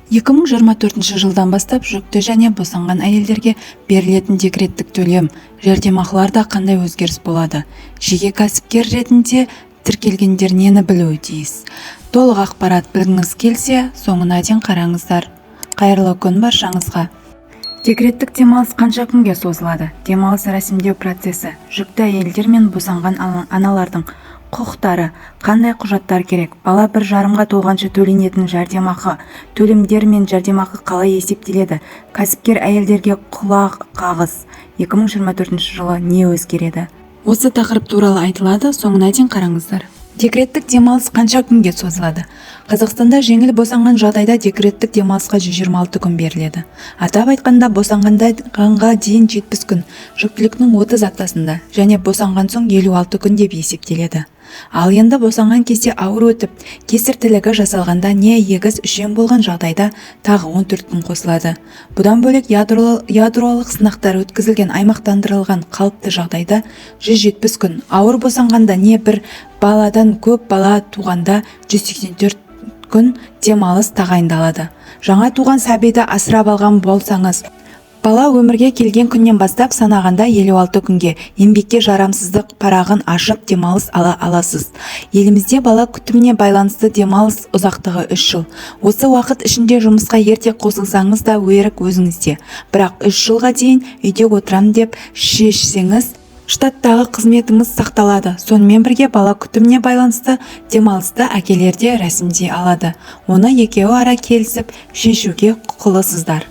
2024 жылдан бастап жүкті және босанған әйелдерге берілетін декреттік төлем, жәрдемақыларда қандай өзгеріс болады? Жеке кәсіпкер ретінде тіркелгендер нені білуі тиіс? Толық ақпарат білгіңіз келсе, соңына дейін қараңыздар. Қайырлы күн баршаңызға. Декреттік демалыс қанша күнге созылады? Демалыс рәсімдеу процесі, жүкті әйелдер мен босанған аналардың құқықтары, қандай құжаттар керек, бала 1 жарымға толғанша төленетін жәрдемақы, төлемдер мен жәрдемақы қалай есептеледі, кәсіпкер әйелдерге құлақ қағыз, 2024 жылы не өзгереді? Осы тақырып туралы айтылады, соңына дейін қараңыздар. Декреттік демалыс қанша күнге созылады? Қазақстанда жеңіл босанған жағдайда декреттік демалысқа 126 күн беріледі. Атап айтқанда, босанғанға дейін 70 күн, жүктіліктің 30 аптасында және босанған соң 56 күн деп есептеледі. Ал енді босанған кезде ауыр өтіп, кесір тілігі жасалғанда не егіз үшем болған жағдайда тағы 14 күн қосылады. Бұдан бөлек ядролық сынақтар өткізілген аймақтандырылған қалыпты жағдайда 170 күн, ауыр босанғанда не бір баладан көп бала туғанда 184 күн демалыс тағайындалады. Жаңа туған сәбиді асырап алған болсаңыз, бала өмірге келген күннен бастап санағанда 56 күнге еңбекке жарамсыздық парағын ашып демалыс ала аласыз. Елімізде бала күтіміне байланысты демалыс ұзақтығы 3 жыл. Осы уақыт ішінде жұмысқа ерте қосылсаңыз да өрік өзіңізде. Бірақ 3 жылға дейін үйде отырам деп шешсеңіз, штаттағы қызметіңіз сақталады. Сонымен бірге бала күтіміне байланысты демалысты әкелер де рәсімдей алады. Оны екеуі ара келісіп шешуге құқылысыздар.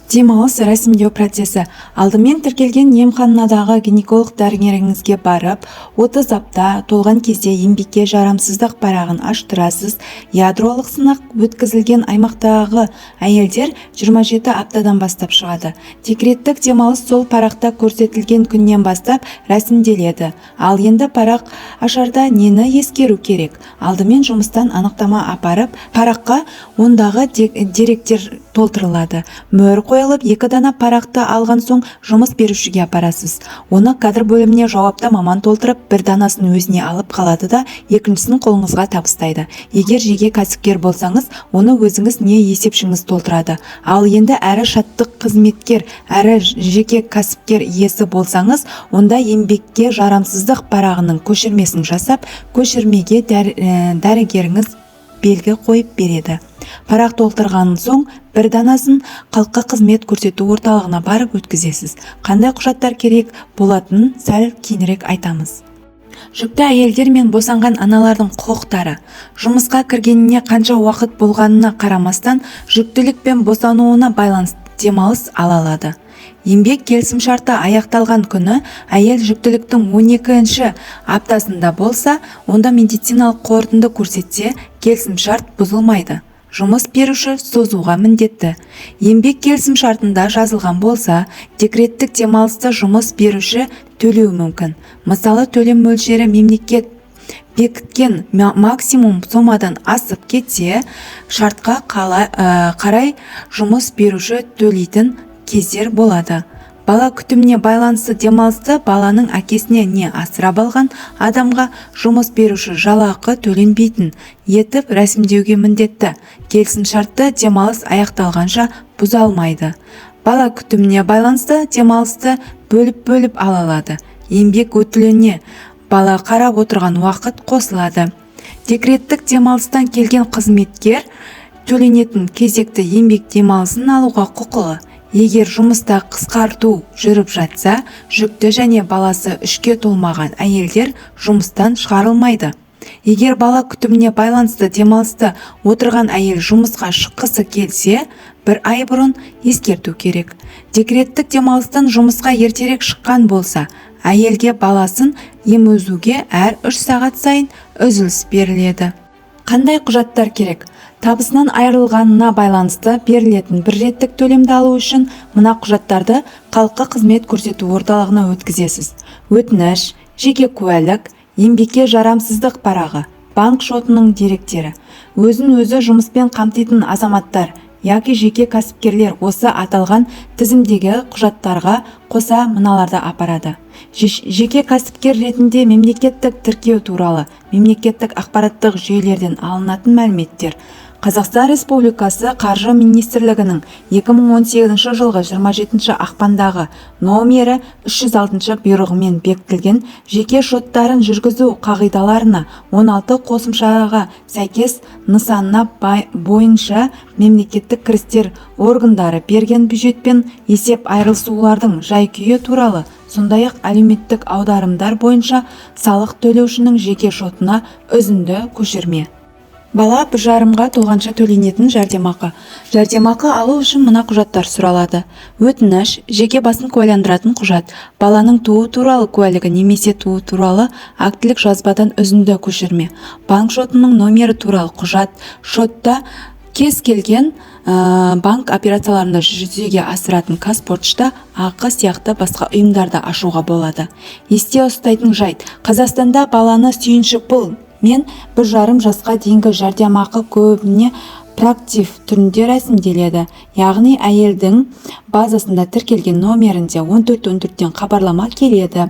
Демалыс рәсімдеу процесі. Алдымен тіркелген емханадағы гинеколог дәрігеріңізге барып, 30 апта толған кезде еңбекке жарамсыздық парағын аштырасыз. Ядролық сынақ өткізілген аймақтағы әйелдер 27 аптадан бастап шығады. Декреттік демалыс сол парақта көрсетілген күннен бастап рәсімделеді. Ал енді парақ ашарда нені ескеру керек? Алдымен жұмыстан анықтама апарып, параққа ондағы деректер толтырылады. Мөр қойылып, 2 дана парақты алған соң жұмыс берушіге апарасыз. Оны кадр бөліміне жауапты маман толтырып, 1 данасын өзіне алып қалады да, екіншісін қолыңызға табыстайды. Егер жеке кәсіпкер болсаңыз, оны өзіңіз не есепшіңіз толтырады. Ал енді әрі шаттық қызметкер, әрі жеке кәсіпкер иесі болсаңыз, онда еңбекке жарамсыздық парағының көшірмесін жасап, көшірмеге дәрігеріңіз белгі қойып береді. Парақ толтырғаннан соң 1 данасын халыққа қызмет көрсету орталығына барып өткізесіз. Қандай құжаттар керек болатынын сәл кейінірек айтамыз. Жүкті әйелдер мен босанған аналардың құқықтары. Жұмысқа кіргеніне қанша уақыт болғанына қарамастан, жүктілік пен босануына байланысты демалыс ала алады. Еңбек келісімшарты аяқталған күні әйел жүктіліктің 12-ші аптасында болса, онда медициналық қорытынды көрсетсе, келісімшарт бұзылмайды. Жұмыс беруші созуға міндетті. Еңбек келісімшартында жазылған болса, декреттік демалысты жұмыс беруші төлеуі мүмкін. Мысалы, төлем мөлшері мемлекет бекіткен максимум сомадан асып кетсе, шартқа қарай жұмыс беруші төлейтін кездер болады. Бала күтіміне байланысты демалысты баланың әкесіне не асырап алған адамға жұмыс беруші жалақы төленбейтін етіп рәсімдеуге міндетті. Келісімшартты демалыс аяқталғанша бұза алмайды. Бала күтіміне байланысты демалысты бөліп ала алады. Еңбек өтіліне бала қарап отырған уақыт қосылады. Декреттік демалыстан келген қызметкер төленетін кезекті еңбек демалысын алуға құқылы. Егер жұмыста қысқарту жүріп жатса, жүкті және баласы 3-ке толмаған әйелдер жұмыстан шығарылмайды. Егер бала күтіміне байланысты демалысты отырған әйел жұмысқа шыққысы келсе, 1 ай бұрын ескерту керек. Декреттік демалыстан жұмысқа ертерек шыққан болса, әйелге баласын емізуге әр 3 сағат сайын үзіліс беріледі. Қандай құжаттар керек? Табысынан айырылғанына байланысты берілетін 1 реттік төлемді алу үшін мына құжаттарды халыққа қызмет көрсету орталығына өткізесіз. Өтініш, жеке куәлік, еңбекке жарамсыздық парағы, банк шотының деректері. Өзін-өзі жұмыспен қамтитын азаматтар яки жеке кәсіпкерлер осы аталған тізімдегі құжаттарға қоса мыналарды апарады. Жеке кәсіпкер ретінде мемлекеттік тіркеу туралы мемлекеттік ақпараттық жүйелерден алынатын мәліметтер, Қазақстан Республикасы Қаржы Министрлігінің 2018 жылғы 27 ақпандағы номері 306 бұйрығымен бекітілген жеке шоттарын жүргізу қағидаларына 16 қосымшаға сәйкес нысанына бойынша мемлекеттік кірістер органдары берген бюджетпен есеп айырысулардың жай-күйі туралы, сондай-ақ әлеуметтік аударымдар бойынша салық төлеушінің жеке шотына үзінді көшірме. Бала 1 жарымға толғанша төленетін жәрдемақы. Жәрдемақы алу үшін мына құжаттар сұралады. Өтініш, жеке басын куәландыратын құжат, баланың туу туралы куәлігі немесе туу туралы актілік жазбадан үзінді көшірме, банк шотының номері туралы құжат, шотта кез келген банк операцияларында жүзеге асыратын Қазпошта, ақы сияқты басқа ұйымдарда ашуға болады. Есте ұстайтын жайт, Қазақстанда баланы сүйінші пұл мен 1 жарым жасқа дейінгі жәрдемақы көбіне проактив түрінде рәсімделеді. Яғни әйелдің базасында тіркелген номерінде 1414-тен хабарлама келеді.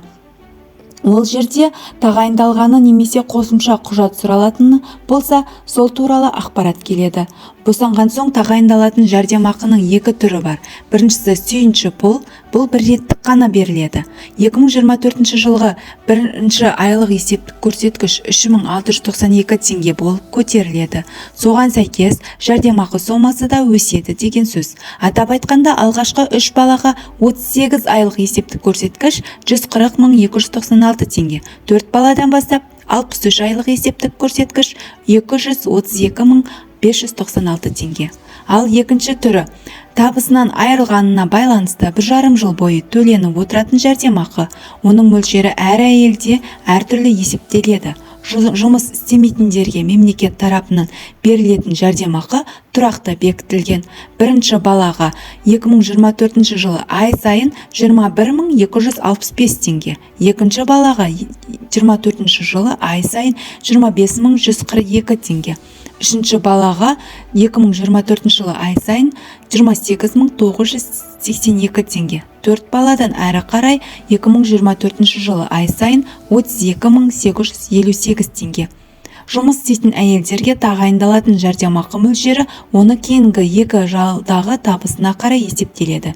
Ол жерде тағайындалғаны немесе қосымша құжат сұралатыны болса, сол туралы ақпарат келеді. Босанған соң тағайындалатын жәрдемақының 2 түрі бар. Біріншісі сүйінші пұл, бұл 1 реттік қана беріледі. 2024 жылғы 1 айлық есептік көрсеткіш 3692 теңге болып көтеріледі. Соған сәйкес жәрдемақы сомасы да өседі деген сөз. Атап айтқанда, алғашқы 3 балаға 38 айлық есептік көрсеткіш 140.296 теңге, 4 баладан бастап 63 айлық есептік көрсеткіш 232.596 теңге. Ал екінші түрі, табысынан айырылғанына байланысты 1 жарым жыл бойы төленіп отыратын жәрдемақы. Оның мөлшері әр әйелде әртүрлі есептеледі. Жұмыс істемейтіндерге мемлекет тарапынан берілетін жәрдемақы тұрақты бекітілген. Бірінші балаға 2024 жылы ай сайын 21.265 теңге, екінші балаға 24 жылы ай сайын 25.142 теңге. Үшінші балаға 2024 жылы ай сайын 28.982 теңге. 4 баладан әрі қарай 2024 жылы ай сайын 32.858 теңге. Жұмыс істейтін әйелдерге тағайындалатын жәрдемақы мөлшері оны кейінгі 2 жылдағы табысына қарай есептеледі.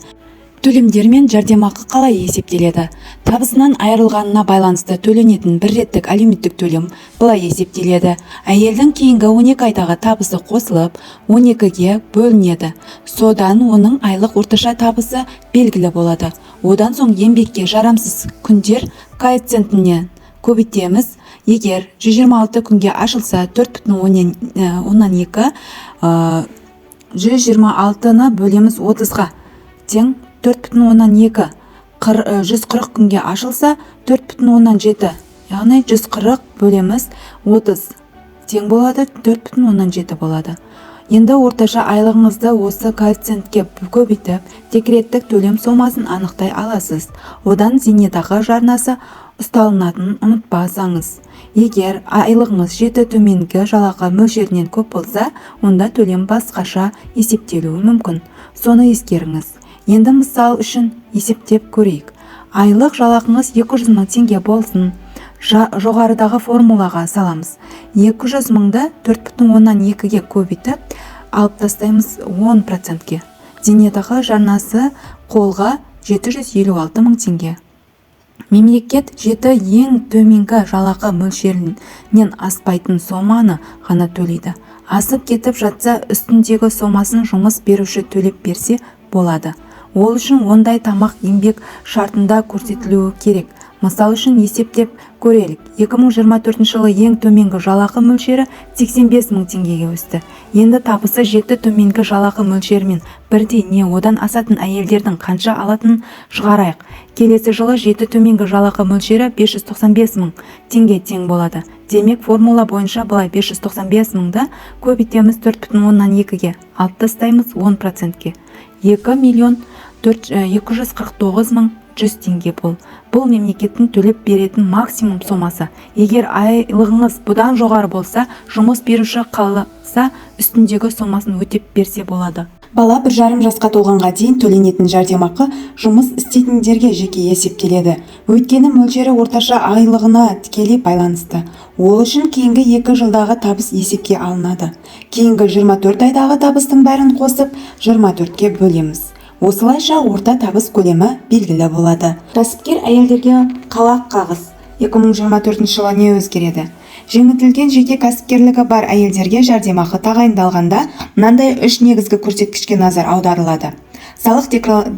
Төлемдер мен жәрдемақы қалай есептеледі? Табысынан айырылғанына байланысты төленетін 1 реттік әлеуметтік төлем былай есептеледі. Әйелдің кейінгі 12 айдағы табысы қосылып, 12-ге бөлінеді. Содан оның айлық орташа табысы белгілі болады. Одан соң еңбекке жарамсыз күндер коэффициентіне көбейтеміз. Егер 126 күнге ашылса 4,2, 126-ны бөлеміз 30-ға тең 4,2, 140 күнге ашылса 4,7, яғни 140 бөлеміз 30 тең болады, 4,7 болады. Енді орташа айлығыңызды осы коэффициентке көбейтіп, декреттік төлем сомасын анықтай аласыз. Одан зейнетақы жарнасы ұсталынатынын ұмытпасаңыз. Егер айлығыңыз 7 төменгі жалақы мөлшерінен көп болса, онда төлем басқаша есептелуі мүмкін. Соны ескеріңіз. Енді мысал үшін есептеп көрейік. Айлық жалақыңыз 200 мың теңге болсын. Жоғарыдағы формулаға саламыз. 200 мыңды 4,2-ге көбейтіп, алып тастаймыз 10%-ке. Зейнетақы жарнасы қолға 756 мың теңге. Мемлекет 7 ең төменгі жалақы мөлшерінен аспайтын соманы ғана төлейді. Асып кетіп жатса, үстіндегі сомасын жұмыс беруші төлеп берсе болады. Ол үшін ондай тамақ еңбек шартында көрсетілуі керек. Мысал үшін есептеп көрелік. 2024 жылы ең төменгі жалақы мөлшері 85 мың теңгеге өсті. Енді табысы 7 төменгі жалақы мөлшерімен бірдей не одан асатын әйелдердің қанша алатынын шығарайық. Келесі жылы 7 төменгі жалақы мөлшері 595 мың теңге тең болады. Демек, формула бойынша былай 595 мыңды көбейтеміз 4,2-ге, алып тастаймыз 10%-ке. 2.249.100 теңге бұл мемлекеттің төлеп беретін максимум сомасы. Егер айлығыңыз бұдан жоғары болса, жұмыс беруші қаласа үстіндегі сомасын өтеп берсе болады. Бала 1,5 жасқа толғанға дейін төленетін жәрдемақы жұмыс істейтіндерге жеке есептеледі. Өйткені мөлшері орташа айлығына тікелей байланысты. Ол үшін кейінгі 2 жылдағы табыс есепке алынады. Кейінгі 24 айдағы табыстың бәрін қосып 24-ке бөлеміз. Осылайша орта табыс көлемі белгілі болады. Кәсіпкер әйелдерге қалақ қағыс. 2024 жылы не өзгереді? Жеңілдетілген жеке кәсіпкерлігі бар әйелдерге жәрдемақы тағайындалғанда мынандай 3 негізгі көрсеткішке назар аударылады. Салық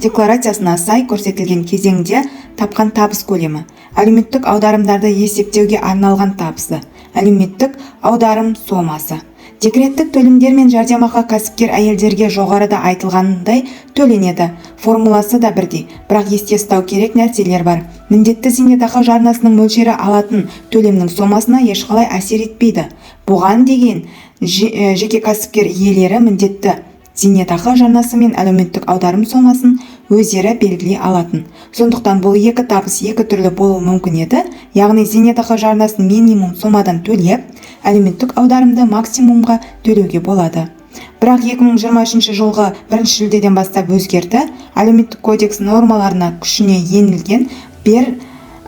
декларациясына сай көрсетілген кезеңде тапқан табыс көлемі, әлеуметтік аударымдарды есептеуге арналған табысы, әлеуметтік аударым сомасы. Декреттік төлемдер мен жәрдемақы кәсіпкер әйелдерге жоғарыда айтылғандай төленеді. Формуласы да бірдей, бірақ есте ұстау керек нәрселер бар. Міндетті зейнетақы жарнасының мөлшері алатын төлемнің сомасына ешқалай әсер етпейді. Бұған деген жеке кәсіпкер иелері міндетті зейнетақы жарнасы мен әлеуметтік аударым сомасын өздері белгілей алатын. Сондықтан бұл екі табыс екі түрлі болуы мүмкін еді. Яғни зейнетақы жарнасын минимум сомадан төлеп, әлеуметтік аударымды максимумға төлеуге болады. Бірақ 2023 жылғы 1 шілдеден бастап өзгерді. Әлеуметтік кодекс нормаларына күшіне енілген бір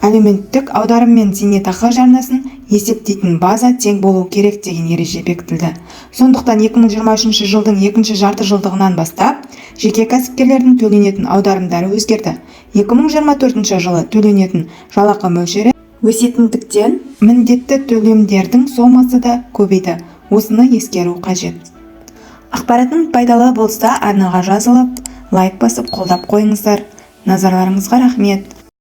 әлеуметтік аударым мен зейнетақы жарнасын есептейтін база тең болу керек деген ереже бекітілді. Сондықтан 2023 жылдың 2-ші жартыжылдығынан бастап жеке кәсіпкерлердің төленетін аударымдары өзгерді. 2024 жылы төленетін жалақы мөлшері өсетіндіктен міндетті төлемдердің сомасы да көбейді. Осыны ескеру қажет. Ақпаратың пайдалы болса арнаға жазылып, лайк басып қолдап қойыңыздар. Назарларыңызға рахмет.